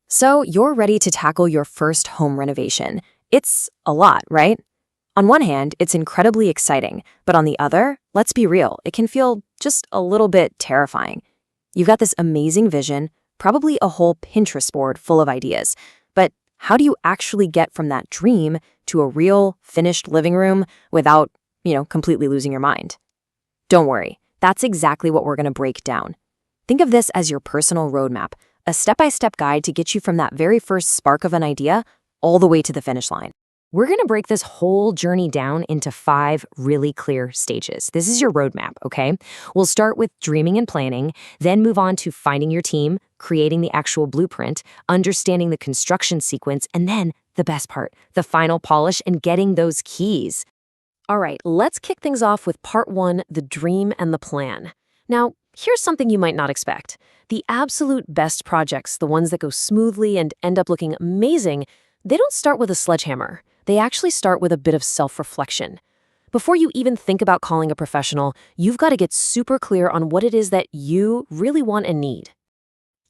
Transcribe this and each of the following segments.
So you're ready to tackle your first home renovation. It's a lot, right? On one hand, it's incredibly exciting, but on the other, let's be real, it can feel just a little bit terrifying. You've got this amazing vision, probably a whole Pinterest board full of ideas, but how do you actually get from that dream to a real, finished living room without, completely losing your mind? Don't worry, that's exactly what we're going to break down. Think of this as your personal roadmap, a step-by-step guide to get you from that very first spark of an idea all the way to the finish line. We're going to break this whole journey down into 5 really clear stages. This is your roadmap, okay? We'll start with dreaming and planning, then move on to finding your team, creating the actual blueprint, understanding the construction sequence, and then the best part, the final polish and getting those keys. All right, let's kick things off with part 1, the dream and the plan. Now, here's something you might not expect. The absolute best projects, the ones that go smoothly and end up looking amazing, they don't start with a sledgehammer. They actually start with a bit of self-reflection. Before you even think about calling a professional, you've got to get super clear on what it is that you really want and need.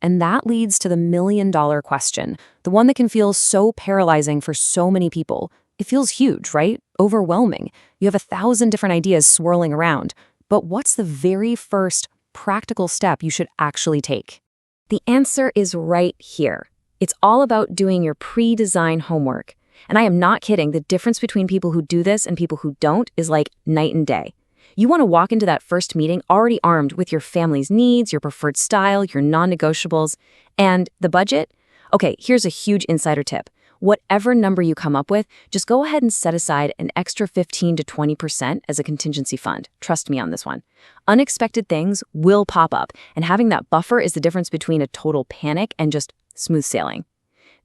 And that leads to the million-dollar question, the one that can feel so paralyzing for so many people. It feels huge, right? Overwhelming. You have 1,000 different ideas swirling around. But what's the very first practical step you should actually take? The answer is right here. It's all about doing your pre-design homework. And I am not kidding, the difference between people who do this and people who don't is like night and day. You want to walk into that first meeting already armed with your family's needs, your preferred style, your non-negotiables, and the budget. Okay, here's a huge insider tip. Whatever number you come up with, just go ahead and set aside an extra 15 to 20% as a contingency fund. Trust me on this one. Unexpected things will pop up, and having that buffer is the difference between a total panic and just smooth sailing.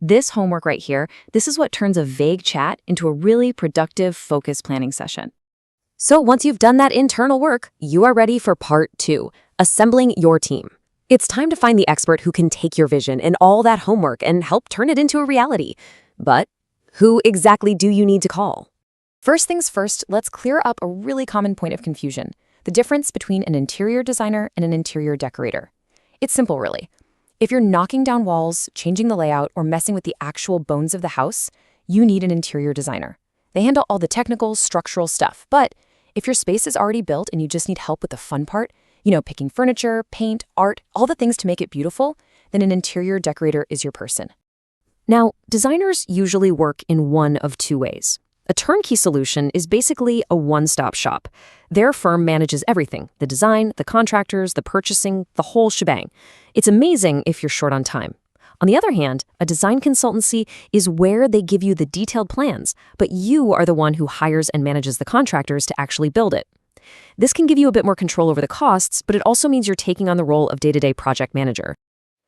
This homework right here, this is what turns a vague chat into a really productive focus planning session. So once you've done that internal work, you are ready for part 2, assembling your team. It's time to find the expert who can take your vision and all that homework and help turn it into a reality. But who exactly do you need to call? First things first, let's clear up a really common point of confusion, the difference between an interior designer and an interior decorator. It's simple, really. If you're knocking down walls, changing the layout, or messing with the actual bones of the house, you need an interior designer. They handle all the technical, structural stuff. But if your space is already built and you just need help with the fun part, picking furniture, paint, art, all the things to make it beautiful, then an interior decorator is your person. Now, designers usually work in one of 2 ways. A turnkey solution is basically a one-stop shop. Their firm manages everything, the design, the contractors, the purchasing, the whole shebang. It's amazing if you're short on time. On the other hand, a design consultancy is where they give you the detailed plans, but you are the one who hires and manages the contractors to actually build it. This can give you a bit more control over the costs, but it also means you're taking on the role of day-to-day project manager.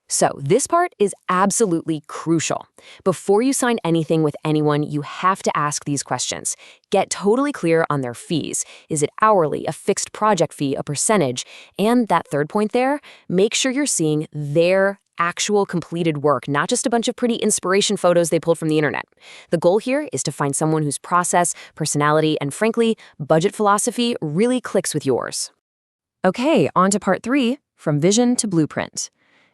So this part is absolutely crucial. Before you sign anything with anyone, you have to ask these questions. Get totally clear on their fees. Is it hourly, a fixed project fee, a percentage? And that third point there, make sure you're seeing their actual completed work, not just a bunch of pretty inspiration photos they pulled from the internet. The goal here is to find someone whose process, personality, and frankly, budget philosophy really clicks with yours. Okay, on to part 3, from vision to blueprint.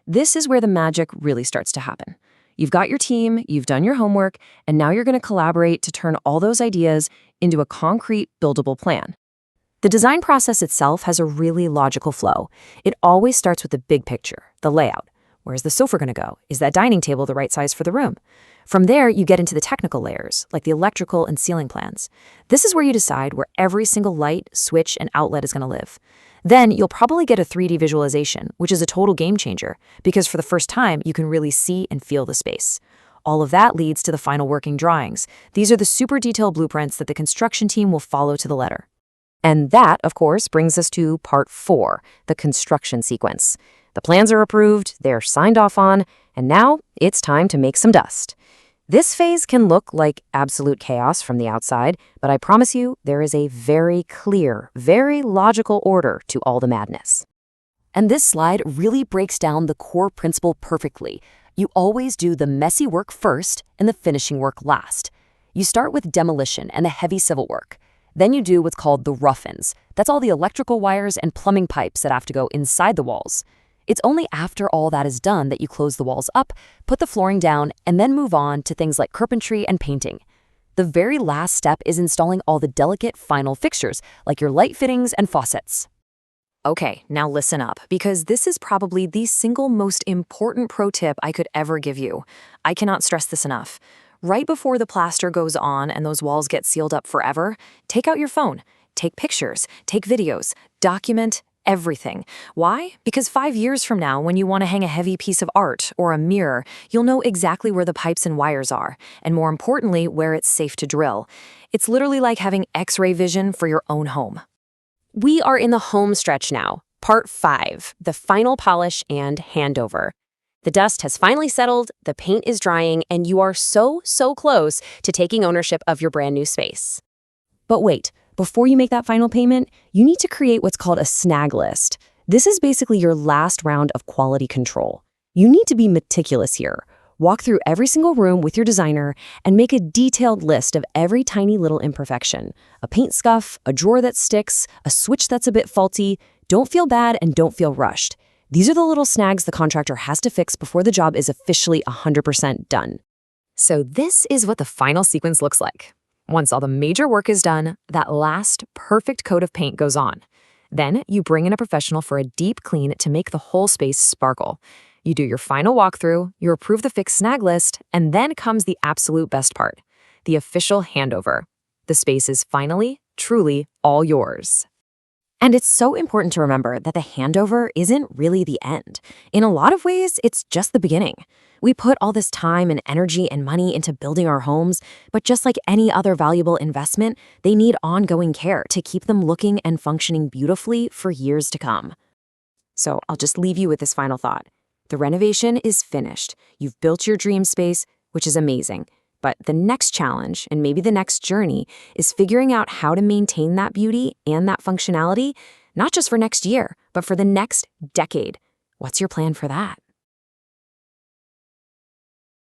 This is where the magic really starts to happen. You've got your team, you've done your homework, and now you're going to collaborate to turn all those ideas into a concrete, buildable plan. The design process itself has a really logical flow. It always starts with the big picture, the layout. Where's the sofa going to go? Is that dining table the right size for the room? From there, you get into the technical layers, like the electrical and ceiling plans. This is where you decide where every single light, switch, and outlet is going to live. Then you'll probably get a 3D visualization, which is a total game changer, because for the first time, you can really see and feel the space. All of that leads to the final working drawings. These are the super detailed blueprints that the construction team will follow to the letter. And that, of course, brings us to part 4, the construction sequence. The plans are approved, they're signed off on, and now it's time to make some dust. This phase can look like absolute chaos from the outside, but I promise you there is a very clear, very logical order to all the madness. And this slide really breaks down the core principle perfectly. You always do the messy work first and the finishing work last. You start with demolition and the heavy civil work. Then you do what's called the rough-ins. That's all the electrical wires and plumbing pipes that have to go inside the walls. It's only after all that is done that you close the walls up, put the flooring down, and then move on to things like carpentry and painting. The very last step is installing all the delicate final fixtures, like your light fittings and faucets. Okay, now listen up, because this is probably the single most important pro tip I could ever give you. I cannot stress this enough. Right before the plaster goes on and those walls get sealed up forever, take out your phone, take pictures, take videos, document everything. Why? Because 5 years from now, when you want to hang a heavy piece of art or a mirror, you'll know exactly where the pipes and wires are, and more importantly, where it's safe to drill. It's literally like having X-ray vision for your own home. We are in the home stretch now, part 5, the final polish and handover. The dust has finally settled, the paint is drying, and you are so close to taking ownership of your brand new space. But wait, before you make that final payment, you need to create what's called a snag list. This is basically your last round of quality control. You need to be meticulous here. Walk through every single room with your designer and make a detailed list of every tiny little imperfection. A paint scuff, a drawer that sticks, a switch that's a bit faulty. Don't feel bad and don't feel rushed. These are the little snags the contractor has to fix before the job is officially 100% done. So this is what the final sequence looks like. Once all the major work is done, that last perfect coat of paint goes on. Then you bring in a professional for a deep clean to make the whole space sparkle. You do your final walkthrough, you approve the fixed snag list, and then comes the absolute best part, the official handover. The space is finally, truly all yours. And it's so important to remember that the handover isn't really the end. In a lot of ways, it's just the beginning. We put all this time and energy and money into building our homes, but just like any other valuable investment, they need ongoing care to keep them looking and functioning beautifully for years to come. So I'll just leave you with this final thought. The renovation is finished. You've built your dream space, which is amazing. But the next challenge, and maybe the next journey, is figuring out how to maintain that beauty and that functionality, not just for next year, but for the next decade. What's your plan for that?